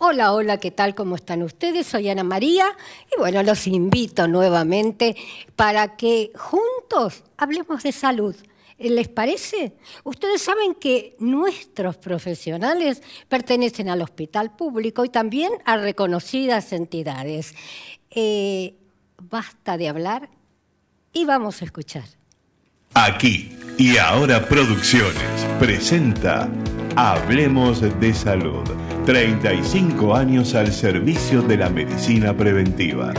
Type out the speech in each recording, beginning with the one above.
Hola, hola, ¿qué tal? ¿Cómo están ustedes? Soy Ana María y bueno, los invito nuevamente para que juntos hablemos de salud. ¿Les parece? Ustedes saben que nuestros profesionales pertenecen al hospital público y también a reconocidas entidades. Basta de hablar y vamos a escuchar. Aquí y Ahora Producciones presenta Hablemos de Salud. 35 años al servicio de la medicina preventiva.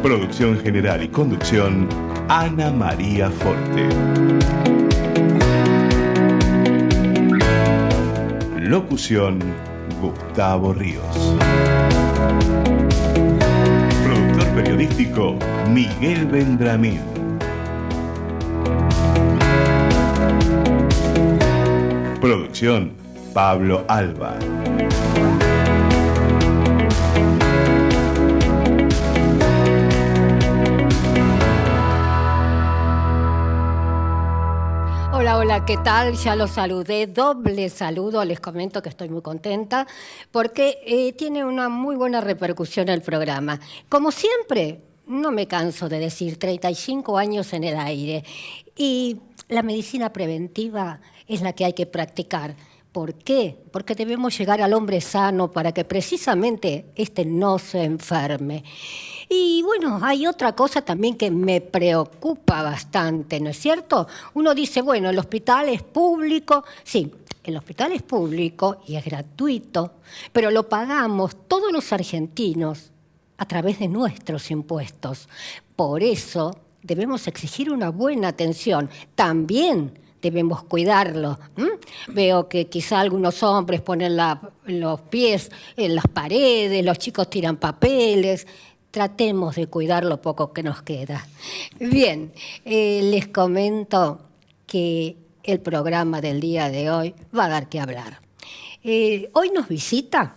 Producción general y conducción, Ana María Forte. Locución, Gustavo Ríos. Productor periodístico, Miguel Vendramín. Producción, Pablo Alba. Hola, hola, ¿qué tal? Ya los saludé, doble saludo, les comento que estoy muy contenta porque tiene una muy buena repercusión el programa. Como siempre, no me canso de decir 35 años en el aire y la medicina preventiva es la que hay que practicar. ¿Por qué? Porque debemos llegar al hombre sano para que precisamente éste no se enferme. Y bueno, hay otra cosa también que me preocupa bastante, ¿no es cierto? Uno dice, bueno, el hospital es público. Sí, el hospital es público y es gratuito, pero lo pagamos todos los argentinos a través de nuestros impuestos. Por eso debemos exigir una buena atención. También debemos cuidarlo. Veo que quizá algunos hombres ponen los pies en las paredes, los chicos tiran papeles. Tratemos de cuidar lo poco que nos queda. Bien, les comento que el programa del día de hoy va a dar que hablar. Hoy nos visita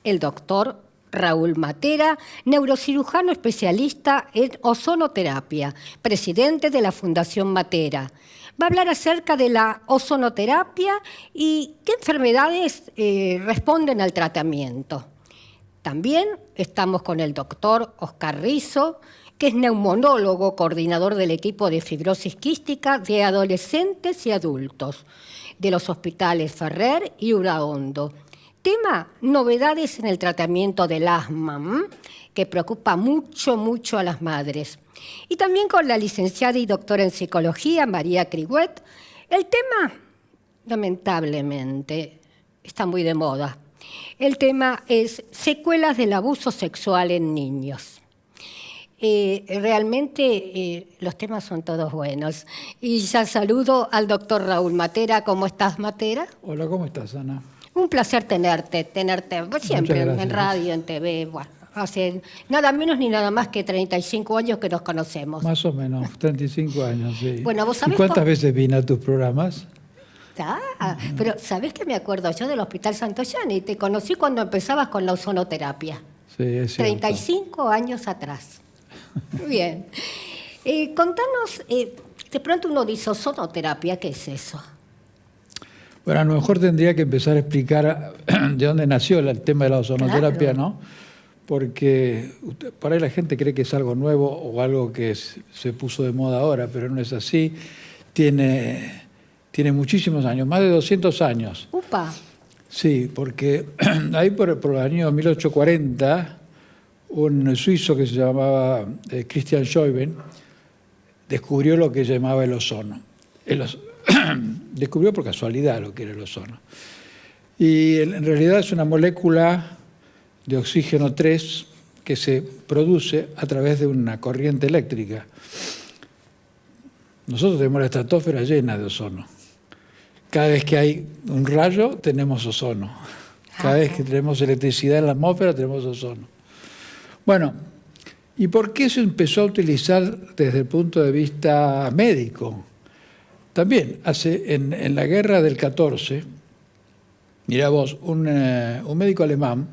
el doctor Raúl Matera, neurocirujano especialista en ozonoterapia, presidente de la Fundación Matera. Va a hablar acerca de la ozonoterapia y qué enfermedades responden al tratamiento. También estamos con el doctor Oscar Rizzo, que es neumonólogo, coordinador del equipo de fibrosis quística de adolescentes y adultos de los hospitales Ferrer y Uraondo. Tema, novedades en el tratamiento del asma, que preocupa mucho a las madres. Y también con la licenciada y doctora en psicología, María Criguet. El tema, lamentablemente, está muy de moda. El tema es secuelas del abuso sexual en niños. Realmente los temas son todos buenos. Y ya saludo al doctor Raúl Matera. ¿Cómo estás, Matera? Hola, ¿cómo estás, Ana? Un placer tenerte siempre en radio, en TV. Bueno, hace nada menos ni nada más que 35 años que nos conocemos. Más o menos, 35 años, sí. Bueno, ¿vos sabés ¿Y cuántas veces vine a tus programas? Pero ¿sabés qué me acuerdo yo del Hospital Santoyani? Te conocí cuando empezabas con la ozonoterapia. Sí, es cierto. 35 años atrás. Bien. Contanos, de pronto uno dice ozonoterapia, ¿qué es eso? Bueno, a lo mejor tendría que empezar a explicar de dónde nació el tema de la ozonoterapia, Claro. ¿no? Porque por ahí la gente cree que es algo nuevo o algo que se puso de moda ahora, pero no es así. Tiene muchísimos años, más de 200 años. ¡Upa! Sí, porque ahí por el año 1840, un suizo que se llamaba Christian Scheuben descubrió lo que llamaba el ozono. Descubrió por casualidad lo que era el ozono. Y en realidad es una molécula de oxígeno 3 que se produce a través de una corriente eléctrica. Nosotros tenemos la estratosfera llena de ozono. Cada vez que hay un rayo, tenemos ozono. Cada vez que tenemos electricidad en la atmósfera, tenemos ozono. Bueno, ¿y por qué se empezó a utilizar desde el punto de vista médico? También, en la guerra del 14, mirá vos, un médico alemán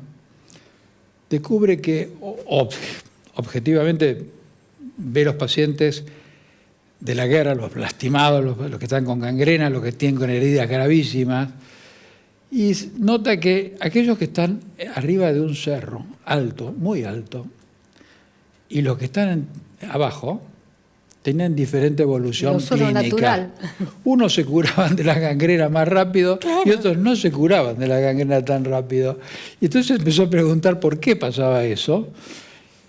descubre que objetivamente ve los pacientes de la guerra, los lastimados, los que están con gangrena, los que tienen con heridas gravísimas, Y nota que aquellos que están arriba de un cerro alto, muy alto, y los que están abajo, tenían diferente evolución clínica. Natural. Unos se curaban de la gangrena más rápido, claro, y otros no se curaban de la gangrena tan rápido. Y entonces empezó a preguntar por qué pasaba eso.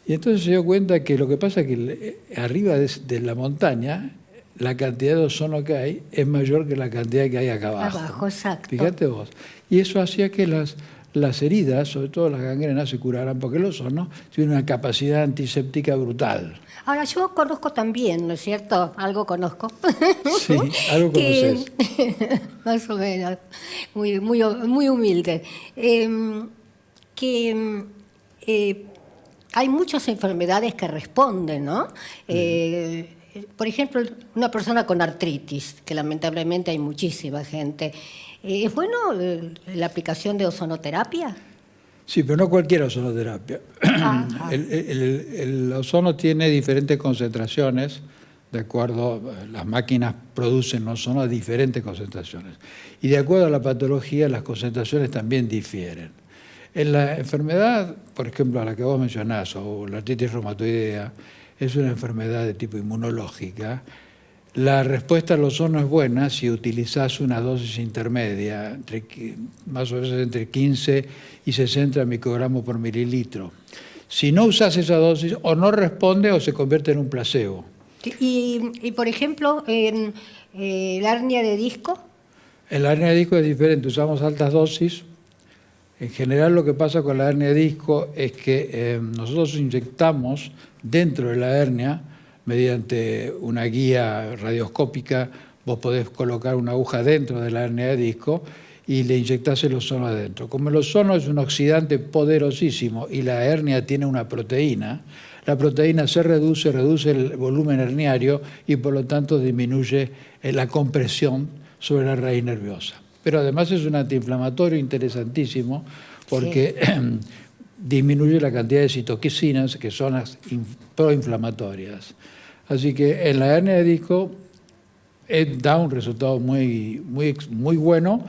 Y entonces se dio cuenta que lo que pasa es que arriba de la montaña la cantidad de ozono que hay es mayor que la cantidad que hay acá abajo. Abajo, exacto. Fíjate vos. Y eso hacía que las heridas, sobre todo las gangrenas, se curaran, porque el ozono tiene una capacidad antiséptica brutal. Ahora, yo conozco también, ¿no es cierto? Algo conozco. Sí, algo conoces. Más o menos, muy humilde. Hay muchas enfermedades que responden, ¿no? Por ejemplo, una persona con artritis, que lamentablemente hay muchísima gente. ¿Es bueno la aplicación de ozonoterapia? Sí, pero no cualquier ozonoterapia. El ozono tiene diferentes concentraciones, de acuerdo, las máquinas producen ozono a diferentes concentraciones. Y de acuerdo a la patología, las concentraciones también difieren. En la enfermedad, por ejemplo, a la que vos mencionás, o la artritis reumatoidea, es una enfermedad de tipo inmunológica. La respuesta al ozono es buena si utilizás una dosis intermedia, más o menos entre 15 y 60 microgramos por mililitro. Si no usás esa dosis, o no responde o se convierte en un placebo. Y por ejemplo, en la hernia de disco. En la hernia de disco es diferente, usamos altas dosis. En general lo que pasa con la hernia de disco es que nosotros inyectamos dentro de la hernia, mediante una guía radioscópica, vos podés colocar una aguja dentro de la hernia de disco y le inyectás el ozono adentro. Como el ozono es un oxidante poderosísimo y la hernia tiene una proteína, la proteína se reduce el volumen herniario y por lo tanto disminuye la compresión sobre la raíz nerviosa. Pero además es un antiinflamatorio interesantísimo porque sí, disminuye la cantidad de citoquinas, que son las proinflamatorias. Así que en la hernia de disco da un resultado muy bueno.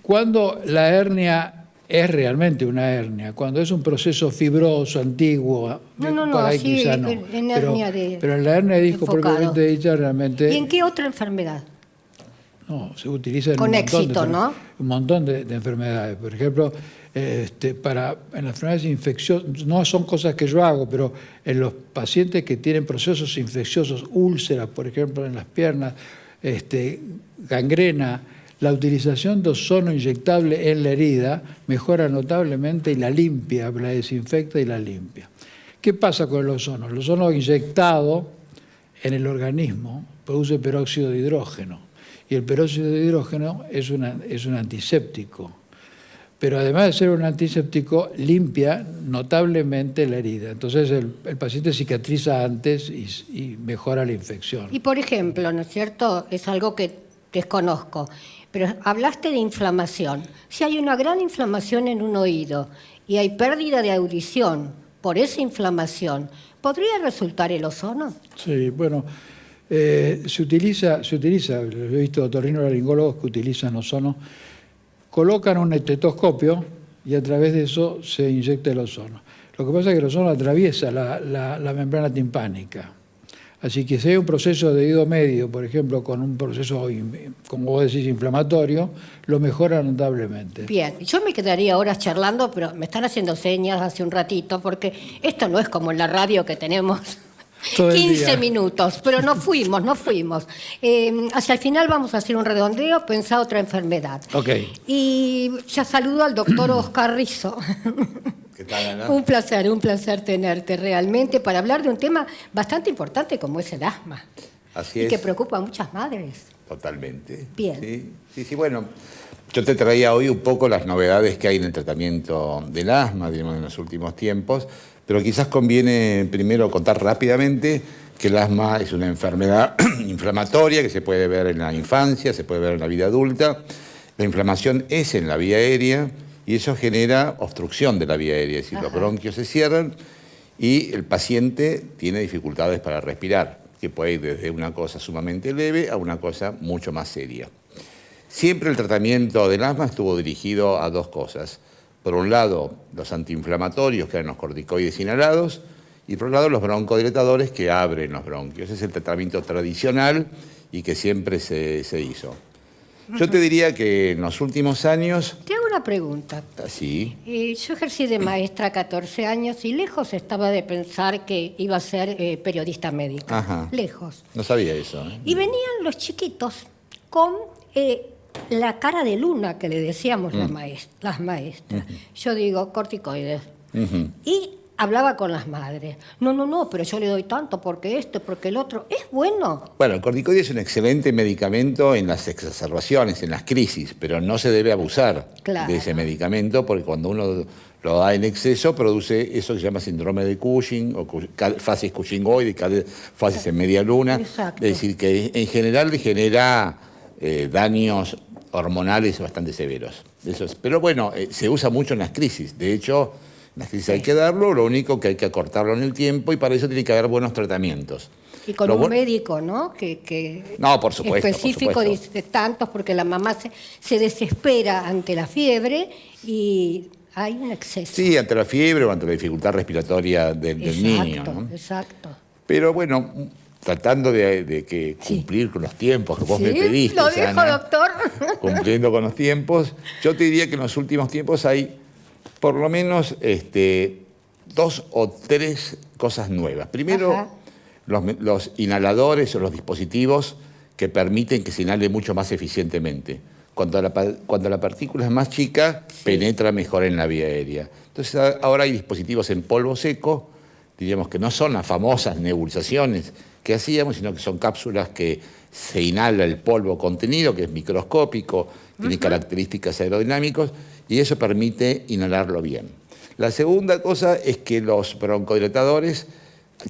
Cuando la hernia es realmente una hernia, cuando es un proceso fibroso, antiguo, por ahí sí, quizá no. Pero en la hernia de disco propiamente dicha realmente... ¿Y en qué otra enfermedad? No, se utiliza en con éxito, ¿no? Un montón de enfermedades. Por ejemplo, en las enfermedades infecciosas, no son cosas que yo hago, pero en los pacientes que tienen procesos infecciosos, úlceras, por ejemplo, en las piernas, gangrena, la utilización de ozono inyectable en la herida mejora notablemente y la limpia, la desinfecta y la limpia. ¿Qué pasa con el ozono? El ozono inyectado en el organismo produce peróxido de hidrógeno. Y el peróxido de hidrógeno es un antiséptico. Pero además de ser un antiséptico, limpia notablemente la herida. Entonces el paciente cicatriza antes y mejora la infección. Y por ejemplo, ¿no es cierto? Es algo que desconozco, pero hablaste de inflamación. Si hay una gran inflamación en un oído y hay pérdida de audición por esa inflamación, ¿podría resultar el ozono? Sí, bueno... Se utiliza, he visto otorrinolaringólogos que utilizan ozono, colocan un estetoscopio y a través de eso se inyecta el ozono. Lo que pasa es que el ozono atraviesa la membrana timpánica. Así que si hay un proceso de oído medio, por ejemplo, con un proceso, como vos decís, inflamatorio, lo mejora notablemente. Bien, yo me quedaría horas charlando, pero me están haciendo señas hace un ratito, porque esto no es como en la radio que tenemos... 15 minutos, pero no fuimos. Hacia el final vamos a hacer un redondeo, pensá otra enfermedad. Okay. Y ya saludo al doctor Oscar Rizzo. ¿Qué tal, Ana? Un placer tenerte realmente para hablar de un tema bastante importante como es el asma. Así es. Y que es. preocupa a muchas madres. Totalmente. Bien. Sí, bueno. Yo te traía hoy un poco las novedades que hay en el tratamiento del asma, digamos, en los últimos tiempos, pero quizás conviene primero contar rápidamente que el asma es una enfermedad inflamatoria que se puede ver en la infancia, se puede ver en la vida adulta. La inflamación es en la vía aérea y eso genera obstrucción de la vía aérea, es decir, los bronquios se cierran y el paciente tiene dificultades para respirar, que puede ir desde una cosa sumamente leve a una cosa mucho más seria. Siempre el tratamiento del asma estuvo dirigido a dos cosas. Por un lado, los antiinflamatorios, que eran los corticoides inhalados, y por otro lado, los broncodilatadores que abren los bronquios. Ese es el tratamiento tradicional y que siempre se hizo. Yo te diría que en los últimos años... Te hago una pregunta. Sí. Yo ejercí de maestra 14 años y lejos estaba de pensar que iba a ser periodista médica. Ajá. Lejos. No sabía eso. Y venían los chiquitos con la cara de luna que le decíamos las maestras. Yo digo, corticoides. Y hablaba con las madres. No, pero yo le doy tanto porque esto, porque el otro. ¿Es bueno? Bueno, el corticoide es un excelente medicamento en las exacerbaciones, en las crisis, pero no se debe abusar de ese medicamento porque cuando uno lo da en exceso produce eso que se llama síndrome de Cushing o fases cushingoide, fases en media luna. Exacto. Es decir, que en general le genera daños hormonales bastante severos. Pero bueno, se usa mucho en las crisis. De hecho, en las crisis hay que darlo, lo único que hay que acortarlo en el tiempo y para eso tiene que haber buenos tratamientos. Y con un médico, ¿no? No, por supuesto. Específico, por supuesto. Dice tantos, porque la mamá se desespera ante la fiebre y hay un exceso. Sí, ante la fiebre o ante la dificultad respiratoria del niño, ¿no? Exacto. Pero bueno, tratando de cumplir con los tiempos que vos me pediste, lo dijo, Ana, doctor. Cumpliendo con los tiempos, yo te diría que en los últimos tiempos hay por lo menos 2 o 3 cosas nuevas. Primero, los inhaladores o los dispositivos que permiten que se inhale mucho más eficientemente. Cuando la partícula es más chica, penetra mejor en la vía aérea. Entonces ahora hay dispositivos en polvo seco, diríamos que no son las famosas nebulizaciones que hacíamos, sino que son cápsulas que se inhala el polvo contenido, que es microscópico, tiene características aerodinámicas, y eso permite inhalarlo bien. La segunda cosa es que los broncodilatadores,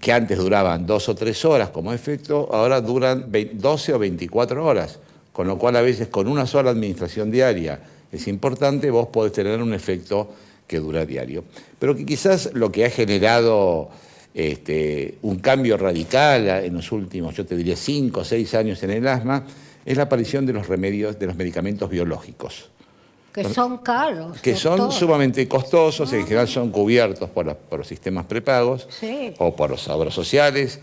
que antes duraban 2 o 3 horas como efecto, ahora duran 12 o 24 horas, con lo cual a veces con una sola administración diaria es importante, vos podés tener un efecto que dura diario. Pero que quizás lo que ha generado un cambio radical en los últimos, yo te diría 5 o 6 años en el asma, es la aparición de los medicamentos biológicos. Que son caros. Que son sumamente costosos, en general son cubiertos por los sistemas prepagos o por los obras sociales,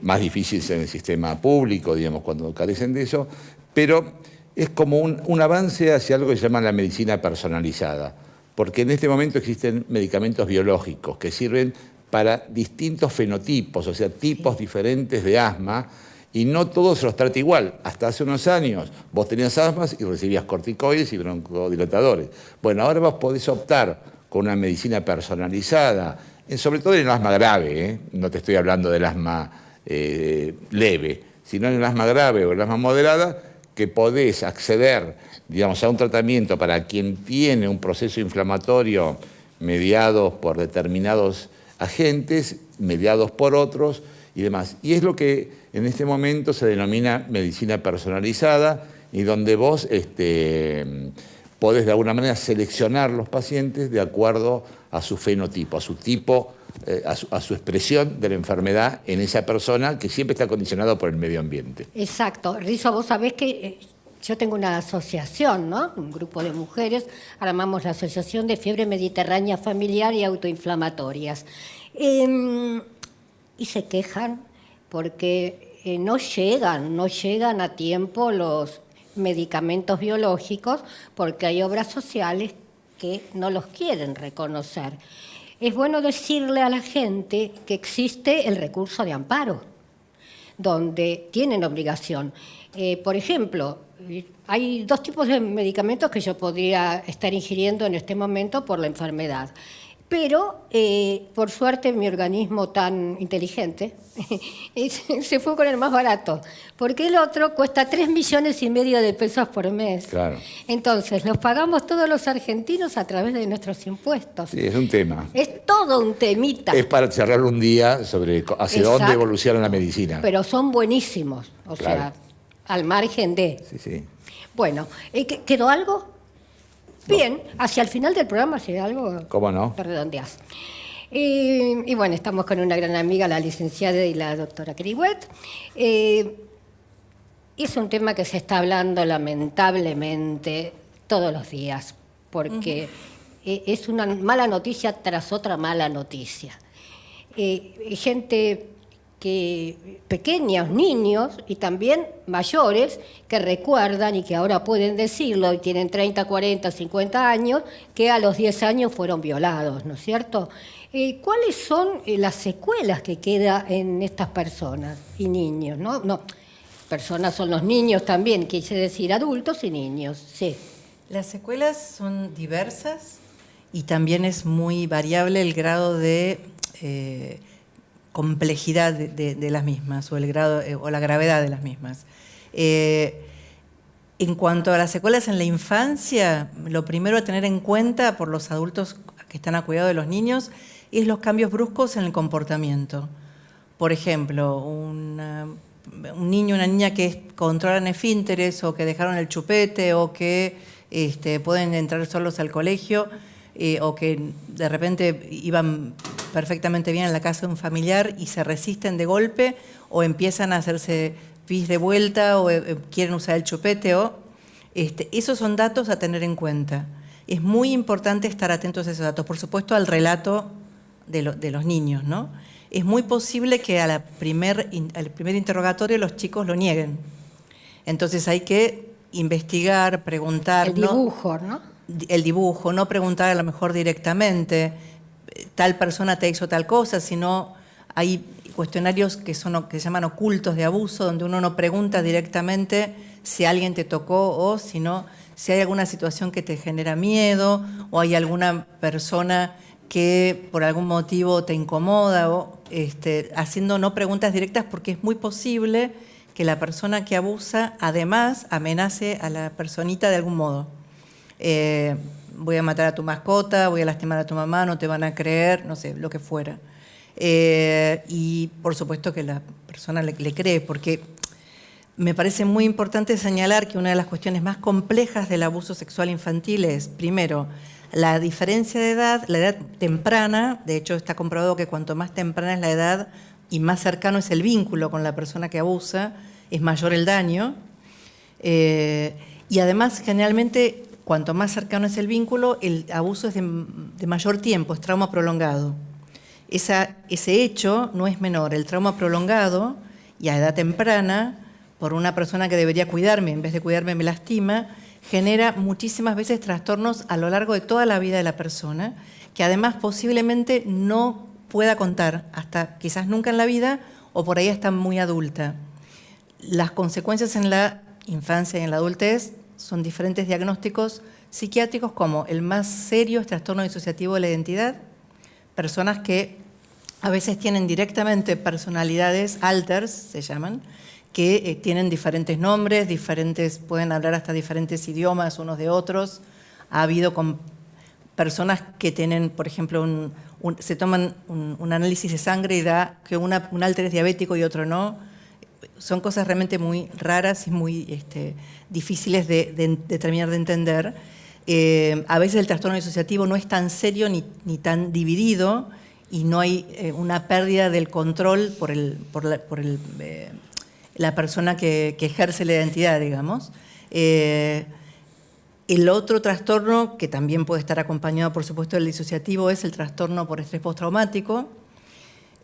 más difíciles en el sistema público, digamos, cuando carecen de eso, pero es como un avance hacia algo que se llama la medicina personalizada, porque en este momento existen medicamentos biológicos que sirven para distintos fenotipos, o sea, tipos diferentes de asma, y no todos se los trata igual. Hasta hace unos años vos tenías asmas y recibías corticoides y broncodilatadores. Bueno, ahora vos podés optar con una medicina personalizada, sobre todo en el asma grave, no te estoy hablando del asma leve, sino en el asma grave o el asma moderada, que podés acceder, digamos, a un tratamiento para quien tiene un proceso inflamatorio mediado por determinados agentes, mediados por otros y demás. Y es lo que en este momento se denomina medicina personalizada y donde vos podés de alguna manera seleccionar los pacientes de acuerdo a su fenotipo, a su tipo, a su expresión de la enfermedad en esa persona que siempre está condicionado por el medio ambiente. Exacto. Rizo, vos sabés que yo tengo una asociación, ¿no? Un grupo de mujeres, armamos la Asociación de Fiebre Mediterránea Familiar y Autoinflamatorias. Y se quejan porque no llegan a tiempo los medicamentos biológicos porque hay obras sociales que no los quieren reconocer. Es bueno decirle a la gente que existe el recurso de amparo, donde tienen obligación. Por ejemplo, hay 2 tipos de medicamentos que yo podría estar ingiriendo en este momento por la enfermedad. Pero, por suerte, mi organismo tan inteligente se fue con el más barato, porque el otro cuesta 3,5 millones de pesos por mes. Claro. Entonces, los pagamos todos los argentinos a través de nuestros impuestos. Sí, es un tema. Es todo un temita. Es para charlar un día sobre hacia dónde evoluciona la medicina. Pero son buenísimos, Claro. sea, al margen de... Sí. Bueno, ¿quedó algo? Bien, hacia el final del programa, si algo... ¿Cómo no? Te redondeás. Y bueno, estamos con una gran amiga, la licenciada y la doctora Keriwet. Y Es un tema que se está hablando lamentablemente todos los días, porque es una mala noticia tras otra mala noticia. Gente pequeños, niños y también mayores que recuerdan y que ahora pueden decirlo y tienen 30, 40, 50 años, que a los 10 años fueron violados, ¿no es cierto? ¿Cuáles son las secuelas que quedan en estas personas y niños? No, personas son los niños también, quise decir adultos y niños, sí. Las secuelas son diversas y también es muy variable el grado de complejidad de las mismas o el grado o la gravedad de las mismas. En cuanto a las secuelas en la infancia, lo primero a tener en cuenta por los adultos que están a cuidado de los niños es los cambios bruscos en el comportamiento. Por ejemplo, un niño o una niña que controlan esfínteres o que dejaron el chupete o que pueden entrar solos al colegio o que de repente iban perfectamente bien en la casa de un familiar y se resisten de golpe o empiezan a hacerse pis de vuelta o quieren usar el chupete. Esos son datos a tener en cuenta. Es muy importante estar atentos a esos datos, por supuesto al relato de los niños, ¿no? Es muy posible que al primer interrogatorio los chicos lo nieguen. Entonces hay que investigar, preguntar. El dibujo, ¿no? El dibujo, no preguntar a lo mejor directamente, tal persona te hizo tal cosa, sino hay cuestionarios que se llaman ocultos de abuso, donde uno no pregunta directamente si alguien te tocó o sino si hay alguna situación que te genera miedo o hay alguna persona que por algún motivo te incomoda o haciendo no preguntas directas porque es muy posible que la persona que abusa además amenace a la personita de algún modo. Voy a matar a tu mascota, voy a lastimar a tu mamá, no te van a creer, no sé, lo que fuera. Y por supuesto que la persona le cree, porque me parece muy importante señalar que una de las cuestiones más complejas del abuso sexual infantil es, primero, la diferencia de edad, la edad temprana. De hecho está comprobado que cuanto más temprana es la edad y más cercano es el vínculo con la persona que abusa, es mayor el daño. Y además, generalmente, cuanto más cercano es el vínculo, el abuso es de mayor tiempo, es trauma prolongado. Ese hecho no es menor. El trauma prolongado y a edad temprana, por una persona que debería cuidarme, en vez de cuidarme me lastima, genera muchísimas veces trastornos a lo largo de toda la vida de la persona, que además posiblemente no pueda contar hasta quizás nunca en la vida o por ahí hasta muy adulta. Las consecuencias en la infancia y en la adultez son diferentes diagnósticos psiquiátricos, como el más serio es trastorno disociativo de la identidad, personas que a veces tienen directamente personalidades alters, se llaman, que tienen diferentes nombres, pueden hablar hasta diferentes idiomas unos de otros. Ha habido con personas que tienen, por ejemplo, se toman un análisis de sangre y da que un alter es diabético y otro no. Son cosas realmente muy raras y muy difíciles de terminar de entender. A veces el trastorno disociativo no es tan serio ni tan dividido y no hay una pérdida del control por la persona que ejerce la identidad, digamos. El otro trastorno, que también puede estar acompañado, por supuesto, del disociativo, es el trastorno por estrés postraumático.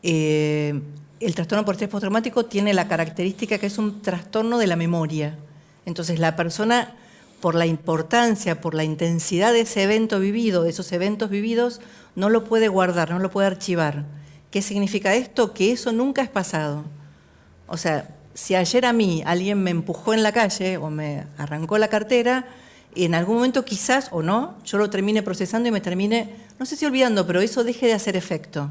El trastorno por estrés postraumático tiene la característica que es un trastorno de la memoria. Entonces, la persona, por la importancia, por la intensidad de ese evento vivido, de esos eventos vividos, no lo puede guardar, no lo puede archivar. ¿Qué significa esto? Que eso nunca es pasado. O sea, si ayer a mí alguien me empujó en la calle o me arrancó la cartera, en algún momento quizás o no, yo lo termine procesando y me termine, no sé si olvidando, pero eso deje de hacer efecto.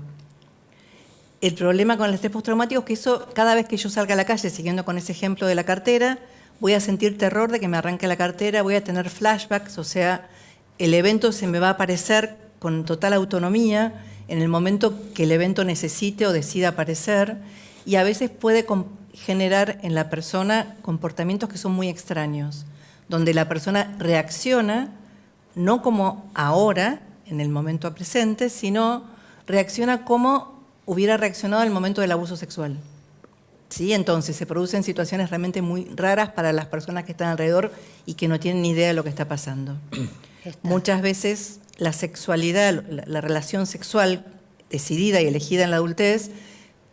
El problema con el estrés postraumático es que eso, cada vez que yo salga a la calle, siguiendo con ese ejemplo de la cartera, voy a sentir terror de que me arranque la cartera, voy a tener flashbacks, o sea, el evento se me va a aparecer con total autonomía en el momento que el evento necesite o decida aparecer, y a veces puede generar en la persona comportamientos que son muy extraños, donde la persona reacciona no como ahora, en el momento presente, sino reacciona como hubiera reaccionado en el momento del abuso sexual. ¿Sí? Entonces se producen situaciones realmente muy raras para las personas que están alrededor y que no tienen ni idea de lo que está pasando. Muchas veces la sexualidad, la relación sexual decidida y elegida en la adultez,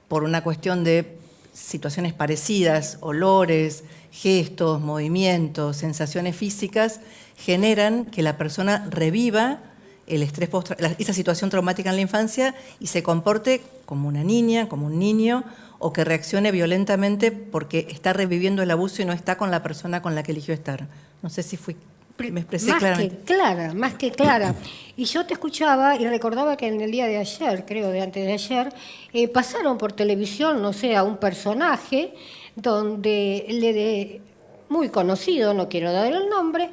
por una cuestión de situaciones parecidas, olores, gestos, movimientos, sensaciones físicas, generan que la persona reviva el estrés esa situación traumática en la infancia y se comporte como una niña, como un niño, o que reaccione violentamente porque está reviviendo el abuso y no está con la persona con la que eligió estar. No sé si me expresé claramente. Más que clara. Y yo te escuchaba y recordaba que en el día de ayer, creo de antes de ayer, pasaron por televisión, no sé, a un personaje donde muy conocido, no quiero dar el nombre,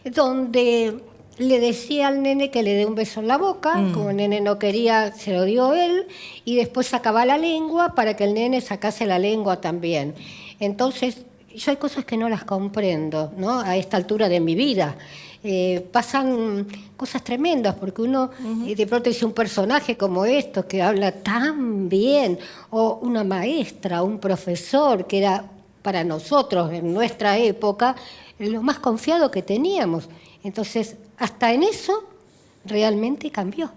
donde le decía al nene que le dé un beso en la boca, como el nene no quería, se lo dio él, y después sacaba la lengua para que el nene sacase la lengua también. Entonces, yo hay cosas que no las comprendo, ¿no? A esta altura de mi vida. Pasan cosas tremendas, porque uno de pronto dice un personaje como esto, que habla tan bien, o una maestra, un profesor, que era para nosotros, en nuestra época, lo más confiado que teníamos. Entonces, hasta en eso realmente cambió.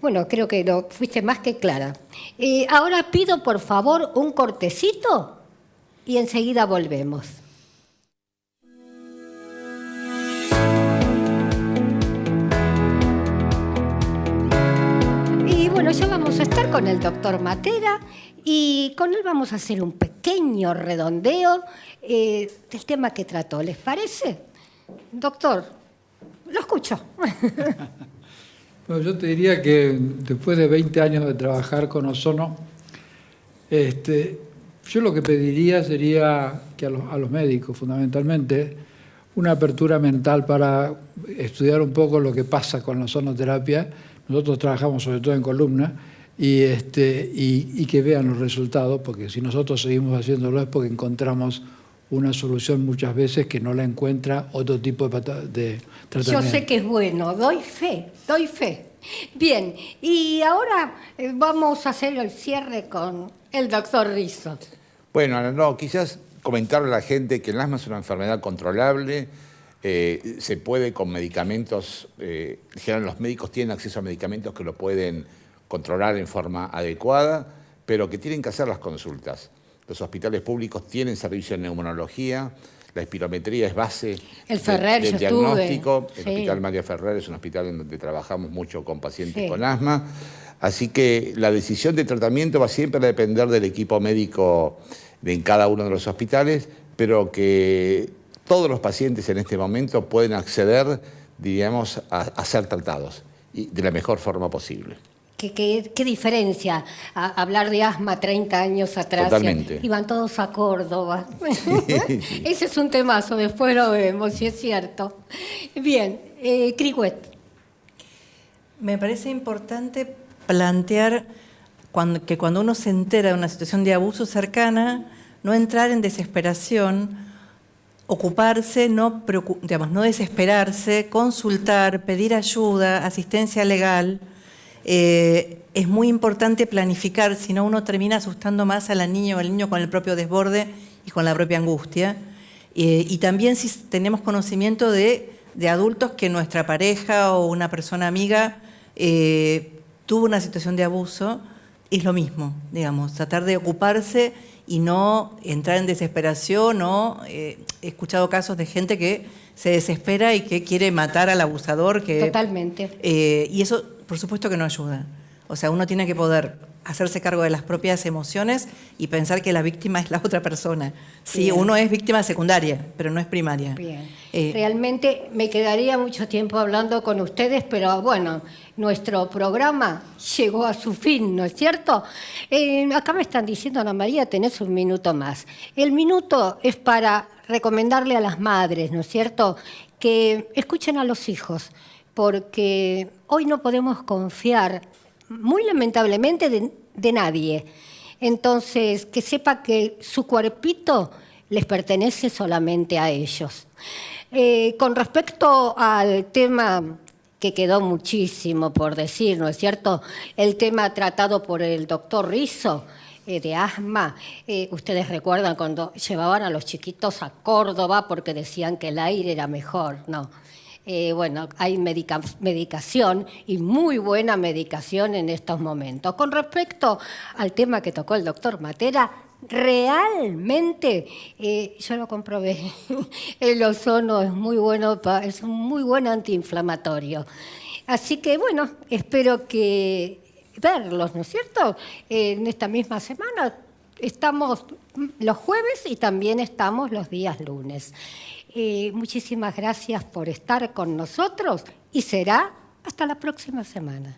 Bueno, creo que lo fuiste más que clara. Ahora pido, por favor, un cortecito y enseguida volvemos. Y bueno, ya vamos a estar con el doctor Matera y con él vamos a hacer un pequeño redondeo del tema que trató. ¿Les parece? Doctor, lo escucho. Bueno, yo te diría que después de 20 años de trabajar con ozono, yo lo que pediría sería que a los médicos, fundamentalmente, una apertura mental para estudiar un poco lo que pasa con la ozonoterapia. Nosotros trabajamos sobre todo en columna y que vean los resultados, porque si nosotros seguimos haciéndolo es porque encontramos una solución muchas veces que no la encuentra otro tipo de tratamiento. Yo sé que es bueno, doy fe. Bien, y ahora vamos a hacer el cierre con el doctor Risso. Bueno, no, quizás comentarle a la gente que el asma es una enfermedad controlable, se puede con medicamentos, en general los médicos tienen acceso a medicamentos que lo pueden controlar en forma adecuada, pero que tienen que hacer las consultas. Los hospitales públicos tienen servicio de neumonología, la espirometría es base del diagnóstico. El Hospital María Ferrer es un hospital en donde trabajamos mucho con pacientes con asma. Así que la decisión de tratamiento va siempre a depender del equipo médico en cada uno de los hospitales, pero que todos los pacientes en este momento pueden acceder, diríamos, a ser tratados y de la mejor forma posible. ¿Qué diferencia hablar de asma 30 años atrás? Totalmente. Iban todos a Córdoba. Sí. Ese es un temazo, después lo vemos, si es cierto. Bien, Criguet. Me parece importante plantear que cuando uno se entera de una situación de abuso cercana, no entrar en desesperación, ocuparse, no desesperarse, consultar, pedir ayuda, asistencia legal. Es muy importante planificar, si no uno termina asustando más a la niña o al niño con el propio desborde y con la propia angustia. Y también si tenemos conocimiento de adultos que nuestra pareja o una persona amiga tuvo una situación de abuso, es lo mismo, digamos, tratar de ocuparse y no entrar en desesperación. He escuchado casos de gente que se desespera y que quiere matar al abusador. Totalmente. Y eso, por supuesto que no ayuda. O sea, uno tiene que poder hacerse cargo de las propias emociones y pensar que la víctima es la otra persona. Sí, uno es víctima secundaria, pero no es primaria. Bien. Realmente me quedaría mucho tiempo hablando con ustedes, pero bueno, nuestro programa llegó a su fin, ¿no es cierto? Acá me están diciendo, Ana María, tenés un minuto más. El minuto es para recomendarle a las madres, ¿no es cierto?, que escuchen a los hijos, porque hoy no podemos confiar, muy lamentablemente, de nadie. Entonces, que sepa que su cuerpito les pertenece solamente a ellos. Con respecto al tema que quedó muchísimo por decir, ¿no es cierto?, el tema tratado por el doctor Risso, de asma. Ustedes recuerdan cuando llevaban a los chiquitos a Córdoba porque decían que el aire era mejor, no. Bueno, hay medicación y muy buena medicación en estos momentos. Con respecto al tema que tocó el doctor Matera, realmente, yo lo comprobé, el ozono es muy bueno, es un muy buen antiinflamatorio. Así que, bueno, espero que verlos, ¿no es cierto? En esta misma semana estamos los jueves y también estamos los días lunes. Muchísimas gracias por estar con nosotros y será hasta la próxima semana.